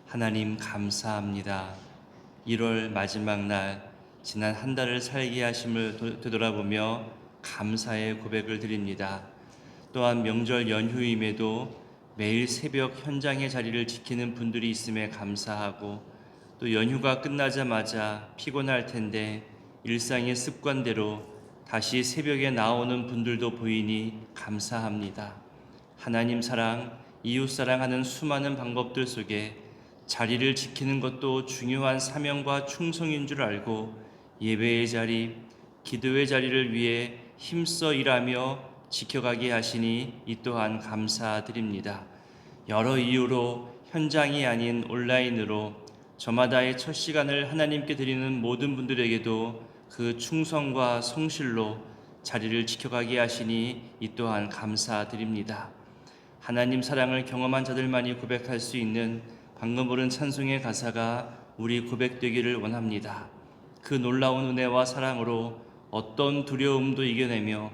하나님 감사합니다. 1월 마지막 날 지난 한 달을 살게 하심을 되돌아보며 감사의 고백을 드립니다. 또한 명절 연휴임에도 매일 새벽 현장의 자리를 지키는 분들이 있음에 감사하고, 또 연휴가 끝나자마자 피곤할 텐데 일상의 습관대로 다시 새벽에 나오는 분들도 보이니 감사합니다. 하나님 사랑, 이웃 사랑하는 수많은 방법들 속에 자리를 지키는 것도 중요한 사명과 충성인 줄 알고 예배의 자리, 기도의 자리를 위해 힘써 일하며 지켜가게 하시니 이 또한 감사드립니다. 여러 이유로 현장이 아닌 온라인으로 저마다의 첫 시간을 하나님께 드리는 모든 분들에게도 그 충성과 성실로 자리를 지켜가게 하시니 이 또한 감사드립니다. 하나님 사랑을 경험한 자들만이 고백할 수 있는 방금 부른 찬송의 가사가 우리 고백되기를 원합니다. 그 놀라운 은혜와 사랑으로 어떤 두려움도 이겨내며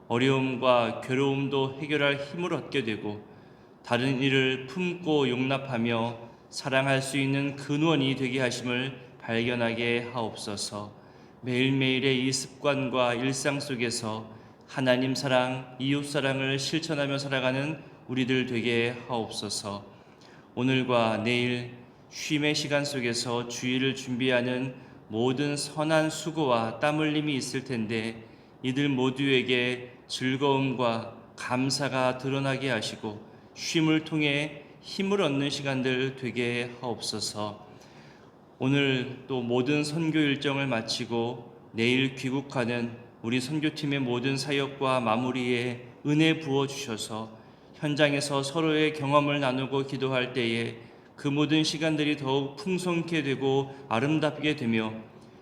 어려움과 괴로움도 해결할 힘을 얻게 되고, 다른 이를 품고 용납하며 사랑할 수 있는 근원이 되게 하심을 발견하게 하옵소서. 매일매일의 이 습관과 일상 속에서 하나님 사랑, 이웃 사랑을 실천하며 살아가는 우리들 되게 하옵소서. 오늘과 내일 쉼의 시간 속에서 주일을 준비하는 모든 선한 수고와 땀 흘림이 있을 텐데, 이들 모두에게 즐거움과 감사가 드러나게 하시고 쉼을 통해 힘을 얻는 시간들 되게 하옵소서. 오늘 또 모든 선교 일정을 마치고 내일 귀국하는 우리 선교팀의 모든 사역과 마무리에 은혜 부어주셔서 현장에서 서로의 경험을 나누고 기도할 때에 그 모든 시간들이 더욱 풍성케 되고 아름답게 되며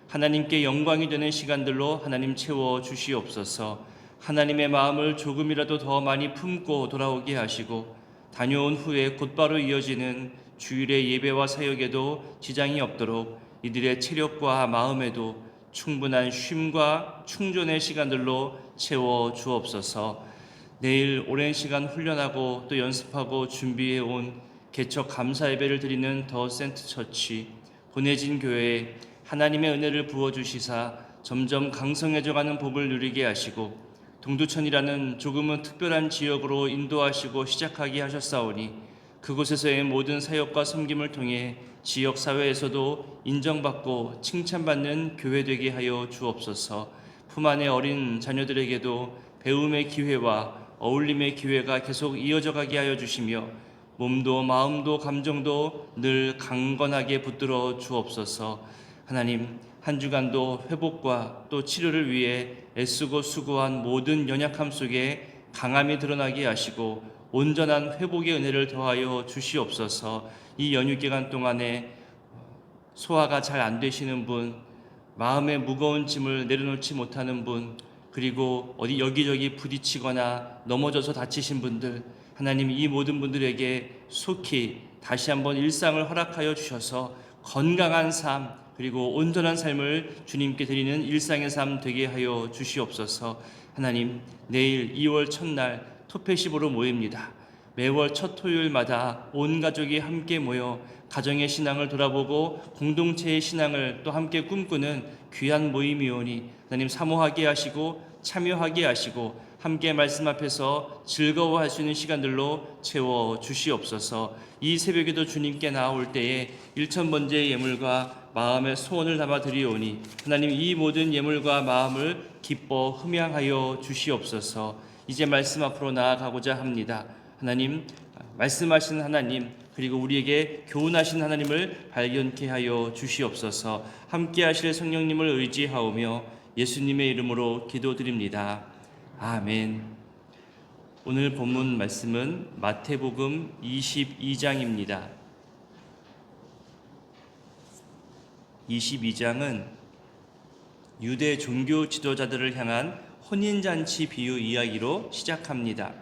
하나님께 영광이 되는 시간들로 하나님 채워 주시옵소서. 하나님의 마음을 조금이라도 더 많이 품고 돌아오게 하시고, 다녀온 후에 곧바로 이어지는 주일의 예배와 사역에도 지장이 없도록 이들의 체력과 마음에도 충분한 쉼과 충전의 시간들로 채워 주옵소서. 내일 오랜 시간 훈련하고 또 연습하고 준비해 온 개척 감사 예배를 드리는 더 센트 처치 보내진 교회에 하나님의 은혜를 부어주시사 점점 강성해져가는 복을 누리게 하시고, 동두천이라는 조금은 특별한 지역으로 인도하시고 시작하게 하셨사오니 그곳에서의 모든 사역과 섬김을 통해 지역사회에서도 인정받고 칭찬받는 교회 되게 하여 주옵소서. 품 안의 어린 자녀들에게도 배움의 기회와 어울림의 기회가 계속 이어져 가게 하여 주시며, 몸도 마음도 감정도 늘 강건하게 붙들어 주옵소서. 하나님, 한 주간도 회복과 또 치료를 위해 애쓰고 수고한 모든 연약함 속에 강함이 드러나게 하시고 온전한 회복의 은혜를 더하여 주시옵소서. 이 연휴 기간 동안에 소화가 잘 안 되시는 분, 마음의 무거운 짐을 내려놓지 못하는 분, 그리고 어디 여기저기 부딪히거나 넘어져서 다치신 분들, 하나님 이 모든 분들에게 속히 다시 한번 일상을 허락하여 주셔서 건강한 삶, 그리고 온전한 삶을 주님께 드리는 일상의 삶 되게 하여 주시옵소서. 하나님, 내일 2월 첫날 토페십으로 모입니다. 매월 첫 토요일마다 온 가족이 함께 모여 가정의 신앙을 돌아보고 공동체의 신앙을 또 함께 꿈꾸는 귀한 모임이오니 하나님 사모하게 하시고 참여하게 하시고 함께 말씀 앞에서 즐거워할 수 있는 시간들로 채워 주시옵소서. 이 새벽에도 주님께 나올 때에 1,000번째의 예물과 마음의 소원을 담아 드리오니 하나님 이 모든 예물과 마음을 기뻐 흠양하여 주시옵소서. 이제 말씀 앞으로 나아가고자 합니다. 하나님, 말씀하시는 하나님, 그리고 우리에게 교훈하신 하나님을 발견케 하여 주시옵소서. 함께 하실 성령님을 의지하오며 예수님의 이름으로 기도드립니다. 아멘. 오늘 본문 말씀은 마태복음 22장입니다. 22장은 유대 종교 지도자들을 향한 혼인잔치 비유 이야기로 시작합니다.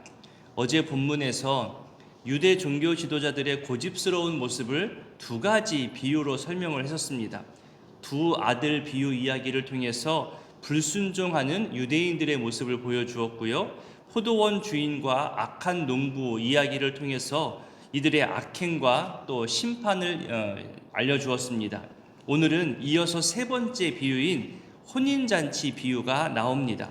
어제 본문에서 유대 종교 지도자들의 고집스러운 모습을 두 가지 비유로 설명을 했었습니다. 두 아들 비유 이야기를 통해서 불순종하는 유대인들의 모습을 보여주었고요. 포도원 주인과 악한 농부 이야기를 통해서 이들의 악행과 또 심판을 알려주었습니다. 오늘은 이어서 세 번째 비유인 혼인잔치 비유가 나옵니다.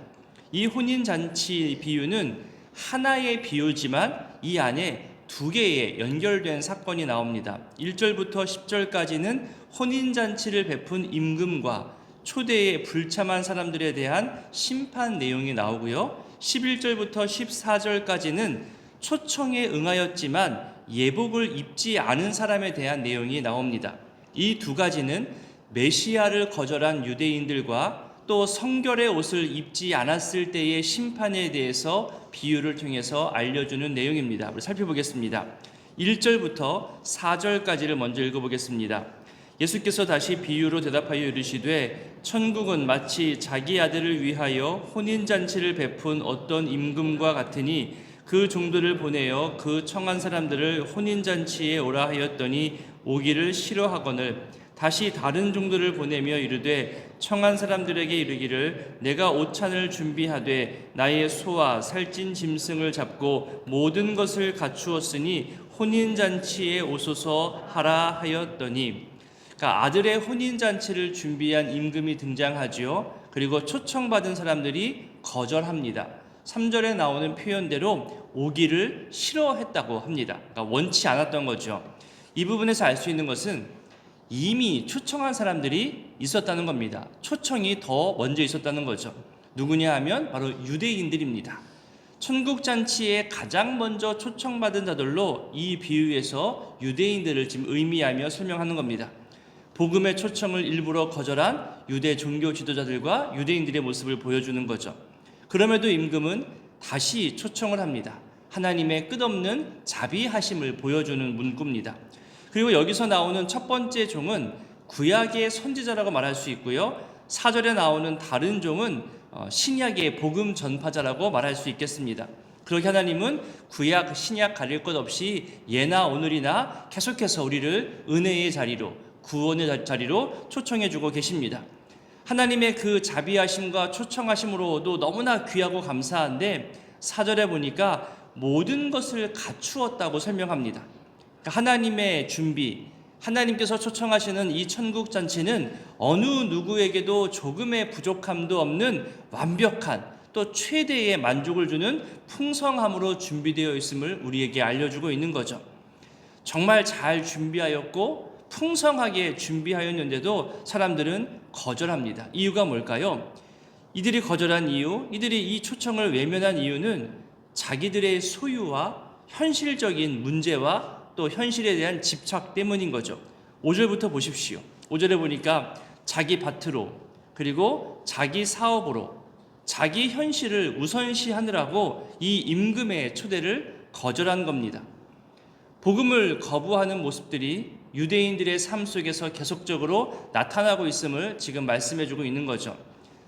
이 혼인잔치 비유는 하나의 비유지만 이 안에 두 개의 연결된 사건이 나옵니다. 1절부터 10절까지는 혼인잔치를 베푼 임금과 초대의 불참한 사람들에 대한 심판 내용이 나오고요. 11절부터 14절까지는 초청에 응하였지만 예복을 입지 않은 사람에 대한 내용이 나옵니다. 이 두 가지는 메시아를 거절한 유대인들과 또 성결의 옷을 입지 않았을 때의 심판에 대해서 비유를 통해서 알려주는 내용입니다. 우리 살펴보겠습니다. 1절부터 4절까지를 먼저 읽어보겠습니다. 예수께서 다시 비유로 대답하여 이르시되 천국은 마치 자기 아들을 위하여 혼인잔치를 베푼 어떤 임금과 같으니 그 종들을 보내어 그 청한 사람들을 혼인잔치에 오라 하였더니 오기를 싫어하거늘 다시 다른 종들을 보내며 이르되 청한 사람들에게 이르기를 내가 오찬을 준비하되 나의 소와 살찐 짐승을 잡고 모든 것을 갖추었으니 혼인잔치에 오소서 하라 하였더니, 그러니까 아들의 혼인잔치를 준비한 임금이 등장하지요. 그리고 초청받은 사람들이 거절합니다. 3절에 나오는 표현대로 오기를 싫어했다고 합니다. 그러니까 원치 않았던 거죠. 이 부분에서 알 수 있는 것은 이미 초청한 사람들이 있었다는 겁니다. 초청이 더 먼저 있었다는 거죠. 누구냐 하면 바로 유대인들입니다. 천국잔치에 가장 먼저 초청받은 자들로 이 비유에서 유대인들을 지금 의미하며 설명하는 겁니다. 복음의 초청을 일부러 거절한 유대 종교 지도자들과 유대인들의 모습을 보여주는 거죠. 그럼에도 임금은 다시 초청을 합니다. 하나님의 끝없는 자비하심을 보여주는 문구입니다. 그리고 여기서 나오는 첫 번째 종은 구약의 선지자라고 말할 수 있고요. 4절에 나오는 다른 종은 신약의 복음 전파자라고 말할 수 있겠습니다. 그렇게 하나님은 구약, 신약 가릴 것 없이 예나 오늘이나 계속해서 우리를 은혜의 자리로, 구원의 자리로 초청해주고 계십니다. 하나님의 그 자비하심과 초청하심으로도 너무나 귀하고 감사한데 4절에 보니까 모든 것을 갖추었다고 설명합니다. 하나님의 준비, 하나님께서 초청하시는 이 천국 잔치는 어느 누구에게도 조금의 부족함도 없는 완벽한 또 최대의 만족을 주는 풍성함으로 준비되어 있음을 우리에게 알려주고 있는 거죠. 정말 잘 준비하였고 풍성하게 준비하였는데도 사람들은 거절합니다. 이유가 뭘까요? 이들이 거절한 이유, 이들이 이 초청을 외면한 이유는 자기들의 소유와 현실적인 문제와 또 현실에 대한 집착 때문인 거죠. 5절부터 보십시오. 5절에 보니까 자기 밭으로 그리고 자기 사업으로 자기 현실을 우선시하느라고 이 임금의 초대를 거절한 겁니다. 복음을 거부하는 모습들이 유대인들의 삶 속에서 계속적으로 나타나고 있음을 지금 말씀해주고 있는 거죠.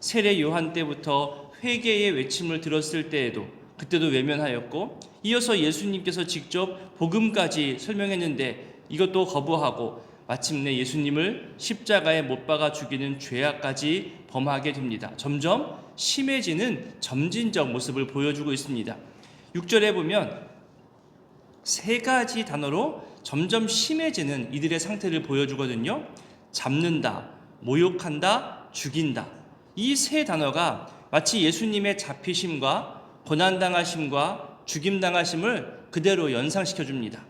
세례 요한 때부터 회개의 외침을 들었을 때에도 그때도 외면하였고, 이어서 예수님께서 직접 복음까지 설명했는데 이것도 거부하고 마침내 예수님을 십자가에 못 박아 죽이는 죄악까지 범하게 됩니다. 점점 심해지는 점진적 모습을 보여주고 있습니다. 6절에 보면 세 가지 단어로 점점 심해지는 이들의 상태를 보여주거든요. 잡는다, 모욕한다, 죽인다. 이 세 단어가 마치 예수님의 잡히심과 고난당하심과 죽임당하심을 그대로 연상시켜줍니다.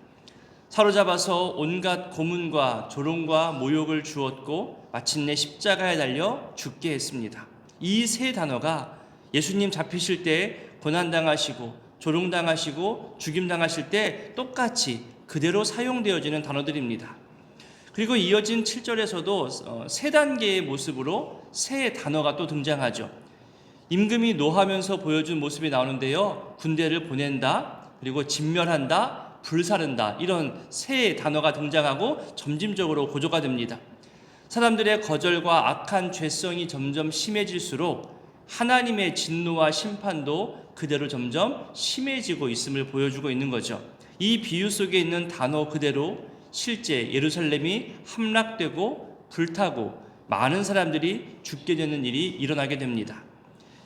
사로잡아서 온갖 고문과 조롱과 모욕을 주었고 마침내 십자가에 달려 죽게 했습니다. 이 세 단어가 예수님 잡히실 때 고난당하시고 조롱당하시고 죽임당하실 때 똑같이 그대로 사용되어지는 단어들입니다. 그리고 이어진 7절에서도 세 단계의 모습으로 세 단어가 또 등장하죠. 임금이 노하면서 보여준 모습이 나오는데요. 군대를 보낸다, 그리고 진멸한다, 불사른다, 이런 세 단어가 등장하고 점진적으로 고조가 됩니다. 사람들의 거절과 악한 죄성이 점점 심해질수록 하나님의 진노와 심판도 그대로 점점 심해지고 있음을 보여주고 있는 거죠. 이 비유 속에 있는 단어 그대로 실제 예루살렘이 함락되고 불타고 많은 사람들이 죽게 되는 일이 일어나게 됩니다.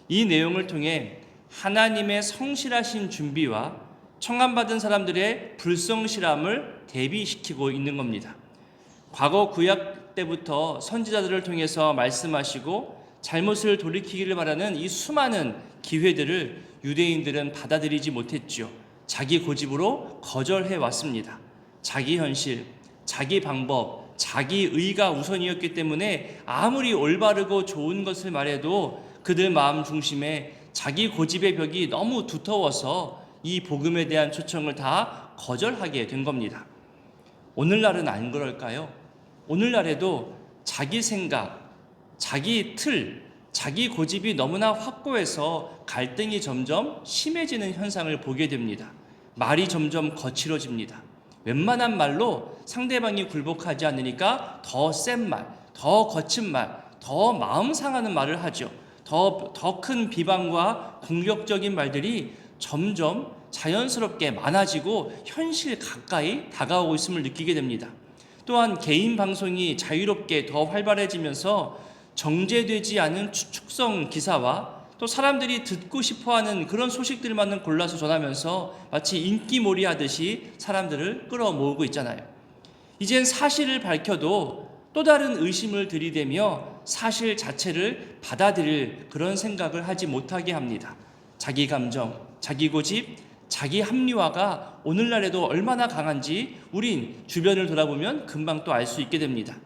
이 내용을 통해 하나님의 성실하신 준비와 청함받은 사람들의 불성실함을 대비시키고 있는 겁니다. 과거 구약 때부터 선지자들을 통해서 말씀하시고 잘못을 돌이키기를 바라는 이 수많은 기회들을 유대인들은 받아들이지 못했죠. 자기 고집으로 거절해 왔습니다. 자기 현실, 자기 방법, 자기 의가 우선이었기 때문에 아무리 올바르고 좋은 것을 말해도 그들 마음 중심에 자기 고집의 벽이 너무 두터워서 이 복음에 대한 초청을 다 거절하게 된 겁니다. 오늘날은 안 그럴까요? 오늘날에도 자기 생각, 자기 틀, 자기 고집이 너무나 확고해서 갈등이 점점 심해지는 현상을 보게 됩니다. 말이 점점 거칠어집니다. 웬만한 말로 상대방이 굴복하지 않으니까 더 센 말, 더 거친 말, 더 마음 상하는 말을 하죠. 더 큰 비방과 공격적인 말들이 점점 자연스럽게 많아지고 현실 가까이 다가오고 있음을 느끼게 됩니다. 또한 개인 방송이 자유롭게 더 활발해지면서 정제되지 않은 추측성 기사와 또 사람들이 듣고 싶어하는 그런 소식들만은 골라서 전하면서 마치 인기몰이 하듯이 사람들을 끌어모으고 있잖아요. 이젠 사실을 밝혀도 또 다른 의심을 들이대며 사실 자체를 받아들일 그런 생각을 하지 못하게 합니다. 자기 감정, 자기 고집, 자기 합리화가 오늘날에도 얼마나 강한지 우린 주변을 돌아보면 금방 또 알 수 있게 됩니다.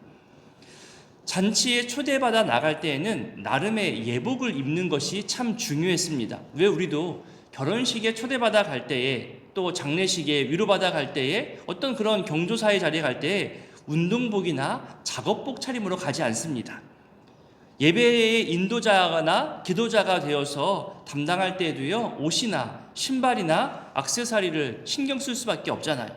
잔치에 초대받아 나갈 때에는 나름의 예복을 입는 것이 참 중요했습니다. 왜 우리도 결혼식에 초대받아 갈 때에 또 장례식에 위로받아 갈 때에 어떤 그런 경조사의 자리에 갈 때에 운동복이나 작업복 차림으로 가지 않습니다. 예배의 인도자나 기도자가 되어서 담당할 때에도요, 옷이나 신발이나 액세서리를 신경 쓸 수밖에 없잖아요.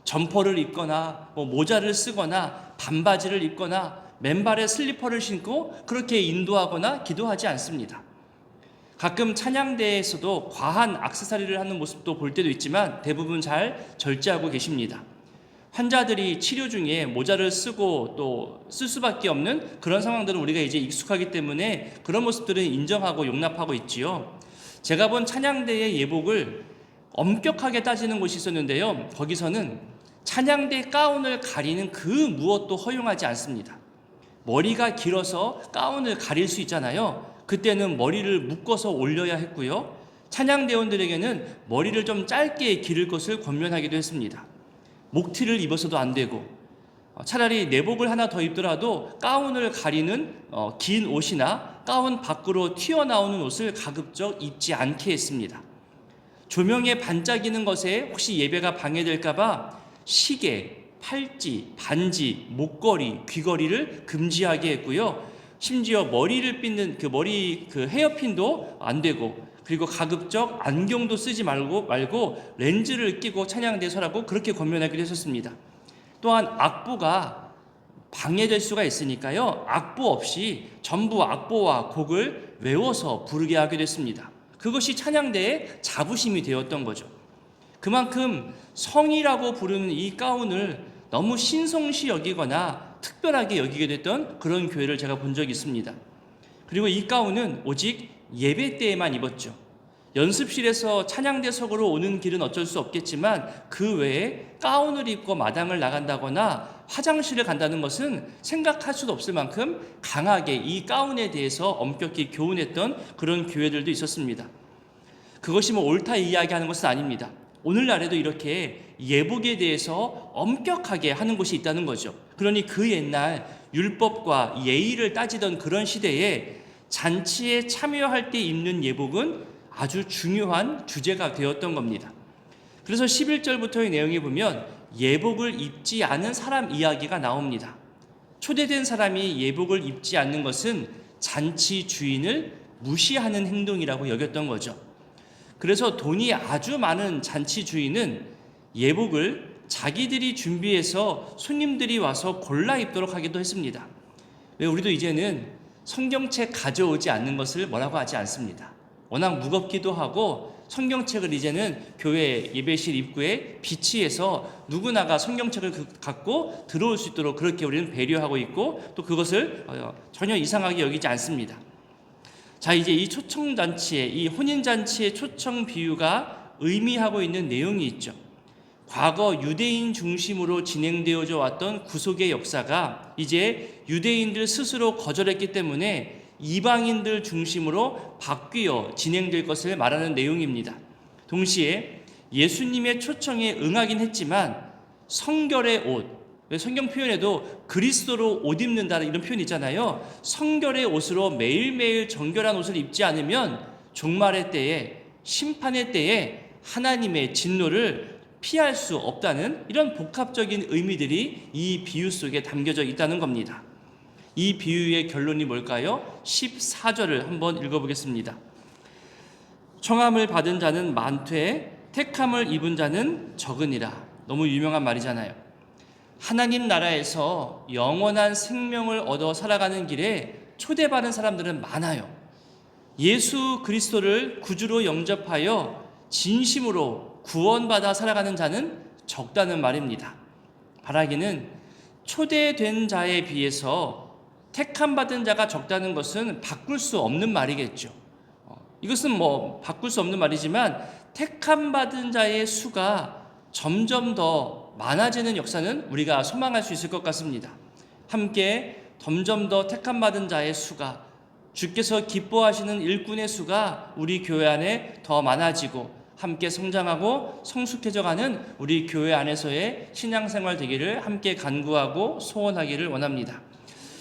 점퍼를 입거나 모자를 쓰거나 반바지를 입거나 맨발에 슬리퍼를 신고 그렇게 인도하거나 기도하지 않습니다. 가끔 찬양대에서도 과한 액세서리를 하는 모습도 볼 때도 있지만 대부분 잘 절제하고 계십니다. 환자들이 치료 중에 모자를 쓰고 또 쓸 수밖에 없는 그런 상황들은 우리가 이제 익숙하기 때문에 그런 모습들은 인정하고 용납하고 있지요. 제가 본 찬양대의 예복을 엄격하게 따지는 곳이 있었는데요. 거기서는 찬양대 가운을 가리는 그 무엇도 허용하지 않습니다. 머리가 길어서 가운을 가릴 수 있잖아요. 그때는 머리를 묶어서 올려야 했고요. 찬양대원들에게는 머리를 좀 짧게 기를 것을 권면하기도 했습니다. 목티를 입어서도 안 되고 차라리 내복을 하나 더 입더라도 가운을 가리는 긴 옷이나 가운 밖으로 튀어나오는 옷을 가급적 입지 않게 했습니다. 조명에 반짝이는 것에 혹시 예배가 방해될까봐 시계, 팔찌, 반지, 목걸이, 귀걸이를 금지하게 했고요. 심지어 머리를 빗는 그 헤어핀도 안 되고 그리고 가급적 안경도 쓰지 말고 렌즈를 끼고 찬양대에 서라고 그렇게 권면하기도 했었습니다. 또한 악보가 방해될 수가 있으니까요. 악보 없이 전부 악보와 곡을 외워서 부르게 하게 됐습니다. 그것이 찬양대의 자부심이 되었던 거죠. 그만큼 성이라고 부르는 이 가운을 너무 신성시 여기거나 특별하게 여기게 됐던 그런 교회를 제가 본 적이 있습니다. 그리고 이 가운은 오직 예배 때에만 입었죠. 연습실에서 찬양대석으로 오는 길은 어쩔 수 없겠지만 그 외에 가운을 입고 마당을 나간다거나 화장실을 간다는 것은 생각할 수도 없을 만큼 강하게 이 가운에 대해서 엄격히 교훈했던 그런 교회들도 있었습니다. 그것이 옳다 이야기하는 것은 아닙니다. 오늘날에도 이렇게 예복에 대해서 엄격하게 하는 곳이 있다는 거죠. 그러니 그 옛날 율법과 예의를 따지던 그런 시대에 잔치에 참여할 때 입는 예복은 아주 중요한 주제가 되었던 겁니다. 그래서 11절부터의 내용에 보면 예복을 입지 않은 사람 이야기가 나옵니다. 초대된 사람이 예복을 입지 않는 것은 잔치 주인을 무시하는 행동이라고 여겼던 거죠. 그래서 돈이 아주 많은 잔치 주인은 예복을 자기들이 준비해서 손님들이 와서 골라 입도록 하기도 했습니다. 왜 우리도 이제는 성경책 가져오지 않는 것을 뭐라고 하지 않습니다. 워낙 무겁기도 하고 성경책을 이제는 교회 예배실 입구에 비치해서 누구나가 성경책을 갖고 들어올 수 있도록 그렇게 우리는 배려하고 있고 또 그것을 전혀 이상하게 여기지 않습니다. 자, 이제 이 초청잔치의 이 혼인잔치의 초청 비유가 의미하고 있는 내용이 있죠. 과거 유대인 중심으로 진행되어져 왔던 구속의 역사가 이제 유대인들 스스로 거절했기 때문에 이방인들 중심으로 바뀌어 진행될 것을 말하는 내용입니다. 동시에 예수님의 초청에 응하긴 했지만 성결의 옷, 성경 표현에도 그리스도로 옷 입는다는 이런 표현이 있잖아요. 성결의 옷으로 매일매일 정결한 옷을 입지 않으면 종말의 때에, 심판의 때에 하나님의 진노를 피할 수 없다는 이런 복합적인 의미들이 이 비유 속에 담겨져 있다는 겁니다. 이 비유의 결론이 뭘까요? 14절을 한번 읽어보겠습니다. 청함을 받은 자는 많되 택함을 입은 자는 적으니라. 너무 유명한 말이잖아요. 하나님 나라에서 영원한 생명을 얻어 살아가는 길에 초대받은 사람들은 많아요. 예수 그리스도를 구주로 영접하여 진심으로 구원받아 살아가는 자는 적다는 말입니다. 바라기는 초대된 자에 비해서 택함받은 자가 적다는 것은 바꿀 수 없는 말이겠죠. 이것은 바꿀 수 없는 말이지만 택함받은 자의 수가 점점 더 많아지는 역사는 우리가 소망할 수 있을 것 같습니다. 함께 점점 더 택함받은 자의 수가, 주께서 기뻐하시는 일꾼의 수가 우리 교회 안에 더 많아지고 함께 성장하고 성숙해져가는 우리 교회 안에서의 신앙생활 되기를 함께 간구하고 소원하기를 원합니다.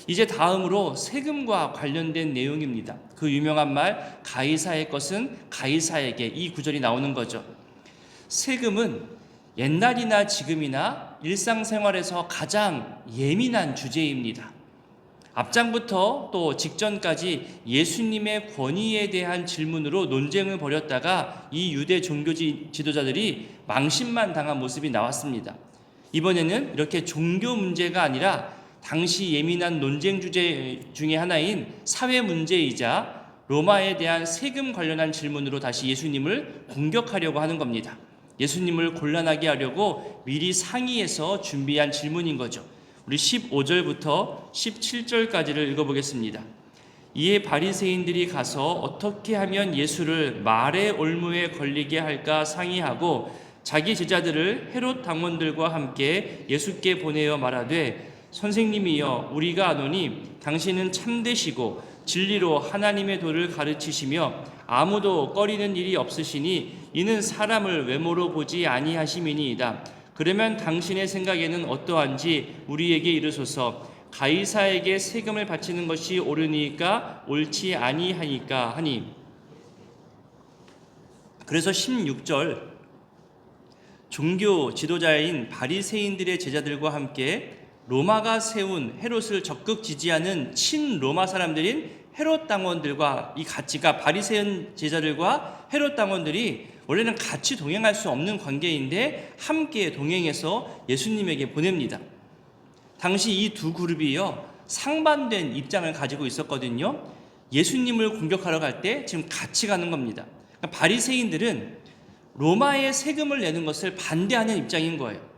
이제 다음으로 세금과 관련된 내용입니다. 그 유명한 말 가이사의 것은 가이사에게, 이 구절이 나오는 거죠. 세금은 옛날이나 지금이나 일상생활에서 가장 예민한 주제입니다. 앞장부터 또 직전까지 예수님의 권위에 대한 질문으로 논쟁을 벌였다가 이 유대 종교 지도자들이 망신만 당한 모습이 나왔습니다. 이번에는 이렇게 종교 문제가 아니라 당시 예민한 논쟁 주제 중에 하나인 사회 문제이자 로마에 대한 세금 관련한 질문으로 다시 예수님을 공격하려고 하는 겁니다. 예수님을 곤란하게 하려고 미리 상의해서 준비한 질문인 거죠. 우리 15절부터 17절까지를 읽어보겠습니다. 이에 바리새인들이 가서 어떻게 하면 예수를 말의 올무에 걸리게 할까 상의하고 자기 제자들을 헤롯 당원들과 함께 예수께 보내어 말하되 선생님이여 우리가 아노니 당신은 참되시고 진리로 하나님의 도를 가르치시며 아무도 꺼리는 일이 없으시니 이는 사람을 외모로 보지 아니하심이니이다. 그러면 당신의 생각에는 어떠한지 우리에게 이르소서. 가이사에게 세금을 바치는 것이 옳으니까 옳지 아니하니까 하니. 그래서 16절 종교 지도자인 바리새인들의 제자들과 함께 로마가 세운 헤롯을 적극 지지하는 친로마 사람들인 헤롯 당원들과 이 같이가 바리새인 제자들과 헤롯 당원들이 원래는 같이 동행할 수 없는 관계인데 함께 동행해서 예수님에게 보냅니다. 당시 이 두 그룹이요 상반된 입장을 가지고 있었거든요. 예수님을 공격하러 갈 때 지금 같이 가는 겁니다. 그러니까 바리새인들은 로마의 세금을 내는 것을 반대하는 입장인 거예요.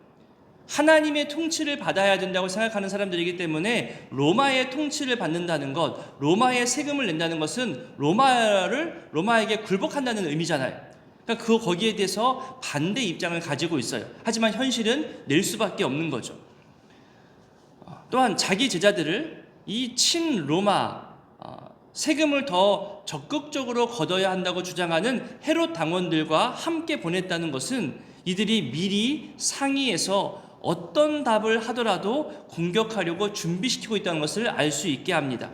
하나님의 통치를 받아야 된다고 생각하는 사람들이기 때문에 로마의 통치를 받는다는 것, 로마의 세금을 낸다는 것은 로마에게 굴복한다는 의미잖아요. 그러니까 거기에 대해서 반대 입장을 가지고 있어요. 하지만 현실은 낼 수밖에 없는 거죠. 또한 자기 제자들을 이 친로마 세금을 더 적극적으로 걷어야 한다고 주장하는 헤롯 당원들과 함께 보냈다는 것은 이들이 미리 상의해서 어떤 답을 하더라도 공격하려고 준비시키고 있다는 것을 알 수 있게 합니다.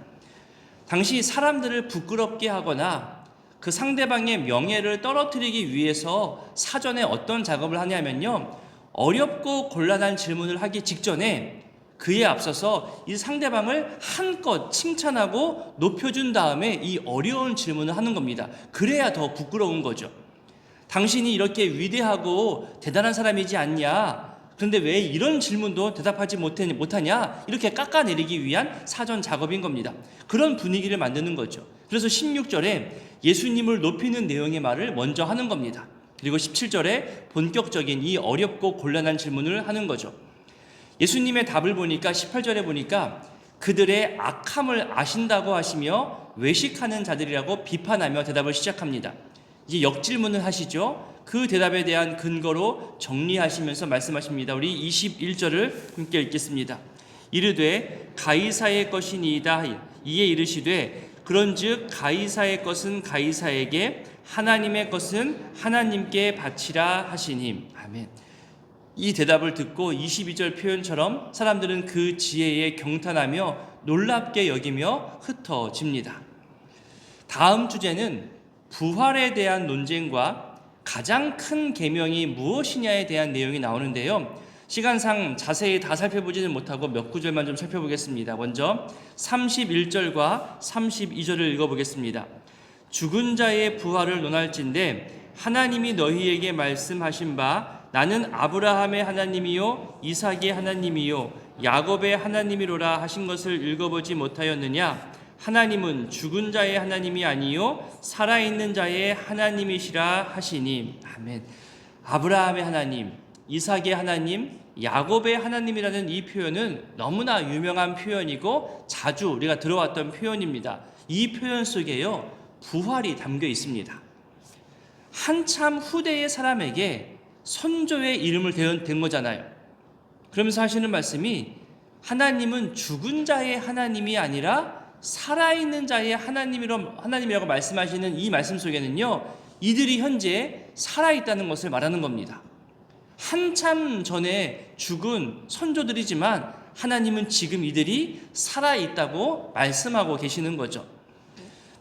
당시 사람들을 부끄럽게 하거나 그 상대방의 명예를 떨어뜨리기 위해서 사전에 어떤 작업을 하냐면요, 어렵고 곤란한 질문을 하기 직전에 그에 앞서서 이 상대방을 한껏 칭찬하고 높여준 다음에 이 어려운 질문을 하는 겁니다. 그래야 더 부끄러운 거죠. 당신이 이렇게 위대하고 대단한 사람이지 않냐? 그런데 왜 이런 질문도 대답하지 못하냐? 이렇게 깎아내리기 위한 사전 작업인 겁니다. 그런 분위기를 만드는 거죠. 그래서 16절에 예수님을 높이는 내용의 말을 먼저 하는 겁니다. 그리고 17절에 본격적인 이 어렵고 곤란한 질문을 하는 거죠. 예수님의 답을 보니까 18절에 보니까 그들의 악함을 아신다고 하시며 외식하는 자들이라고 비판하며 대답을 시작합니다. 이제 역질문을 하시죠. 그 대답에 대한 근거로 정리하시면서 말씀하십니다. 우리 21절을 함께 읽겠습니다. 이르되 가이사의 것이니이다. 이에 이르시되 그런즉 가이사의 것은 가이사에게 하나님의 것은 하나님께 바치라 하시니. 아멘. 이 대답을 듣고 22절 표현처럼 사람들은 그 지혜에 경탄하며 놀랍게 여기며 흩어집니다. 다음 주제는 부활에 대한 논쟁과 가장 큰 계명이 무엇이냐에 대한 내용이 나오는데요. 시간상 자세히 다 살펴보지는 못하고 몇 구절만 좀 살펴보겠습니다. 먼저 31절과 32절을 읽어보겠습니다. 죽은 자의 부활을 논할진대 하나님이 너희에게 말씀하신 바 나는 아브라함의 하나님이요 이삭의 하나님이요 야곱의 하나님이로라 하신 것을 읽어보지 못하였느냐? 하나님은 죽은 자의 하나님이 아니요 살아있는 자의 하나님이시라 하시니. 아멘. 아브라함의 하나님, 이삭의 하나님, 야곱의 하나님이라는 이 표현은 너무나 유명한 표현이고 자주 우리가 들어왔던 표현입니다. 이 표현 속에요 부활이 담겨 있습니다. 한참 후대의 사람에게 선조의 이름을 댄 거잖아요. 그러면서 하시는 말씀이 하나님은 죽은 자의 하나님이 아니라 살아있는 자의 하나님이라고 말씀하시는 이 말씀 속에는요, 이들이 현재 살아있다는 것을 말하는 겁니다. 한참 전에 죽은 선조들이지만 하나님은 지금 이들이 살아있다고 말씀하고 계시는 거죠.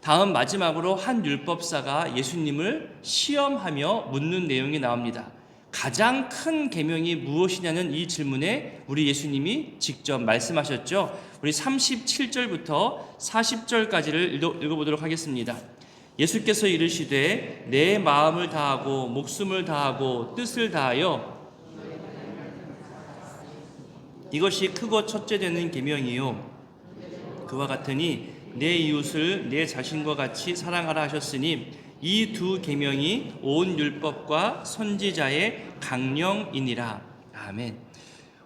다음 마지막으로 한 율법사가 예수님을 시험하며 묻는 내용이 나옵니다. 가장 큰 계명이 무엇이냐는 이 질문에 우리 예수님이 직접 말씀하셨죠. 우리 37절부터 40절까지를 읽어보도록 하겠습니다. 예수께서 이르시되 내 마음을 다하고 목숨을 다하고 뜻을 다하여 이것이 크고 첫째 되는 계명이요 그와 같으니 내 이웃을 내 자신과 같이 사랑하라 하셨으니 이 두 계명이 온 율법과 선지자의 강령이니라. 아멘.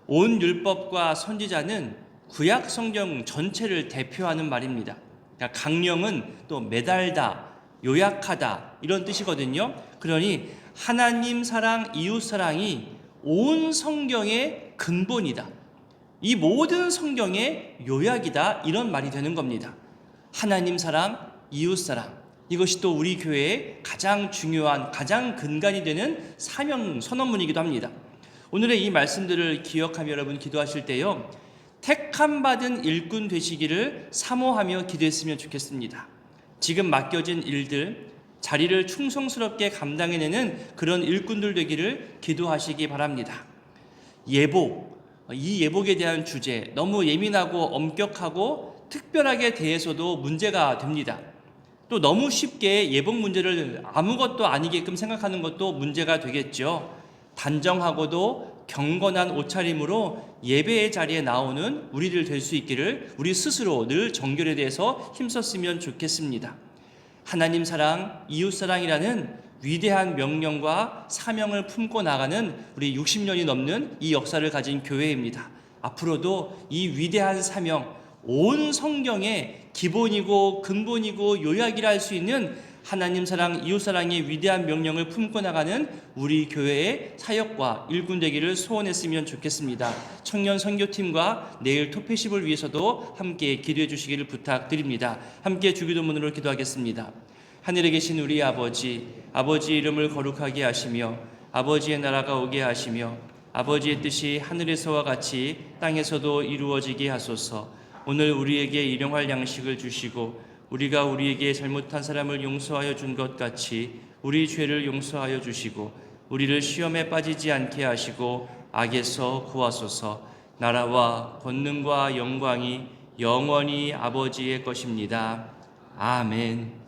온 율법과 선지자는 구약 성경 전체를 대표하는 말입니다. 그러니까 강령은 또 매달다, 요약하다 이런 뜻이거든요. 그러니 하나님 사랑, 이웃 사랑이 온 성경의 근본이다. 이 모든 성경의 요약이다 이런 말이 되는 겁니다. 하나님 사랑, 이웃 사랑 이것이 또 우리 교회의 가장 중요한 가장 근간이 되는 사명 선언문이기도 합니다. 오늘의 이 말씀들을 기억하며 여러분 기도하실 때요 택함 받은 일꾼 되시기를 사모하며 기도했으면 좋겠습니다. 지금 맡겨진 일들 자리를 충성스럽게 감당해내는 그런 일꾼들 되기를 기도하시기 바랍니다. 예복, 이 예복에 대한 주제 너무 예민하고 엄격하고 특별하게 대해서도 문제가 됩니다. 또 너무 쉽게 예복 문제를 아무것도 아니게끔 생각하는 것도 문제가 되겠죠. 단정하고도 경건한 옷차림으로 예배의 자리에 나오는 우리들 될 수 있기를 우리 스스로 늘 정결에 대해서 힘썼으면 좋겠습니다. 하나님 사랑, 이웃 사랑이라는 위대한 명령과 사명을 품고 나가는 우리 60년이 넘는 이 역사를 가진 교회입니다. 앞으로도 이 위대한 사명, 온 성경의 기본이고 근본이고 요약이라 할 수 있는 하나님 사랑, 이웃 사랑의 위대한 명령을 품고 나가는 우리 교회의 사역과 일꾼 되기를 소원했으면 좋겠습니다. 청년 선교팀과 내일 토페십을 위해서도 함께 기도해 주시기를 부탁드립니다. 함께 주기도문으로 기도하겠습니다. 하늘에 계신 우리 아버지, 아버지의 이름을 거룩하게 하시며 아버지의 나라가 오게 하시며 아버지의 뜻이 하늘에서와 같이 땅에서도 이루어지게 하소서. 오늘 우리에게 일용할 양식을 주시고 우리가 우리에게 잘못한 사람을 용서하여 준 것 같이 우리 죄를 용서하여 주시고 우리를 시험에 빠지지 않게 하시고 악에서 구하소서. 나라와 권능과 영광이 영원히 아버지의 것입니다. 아멘.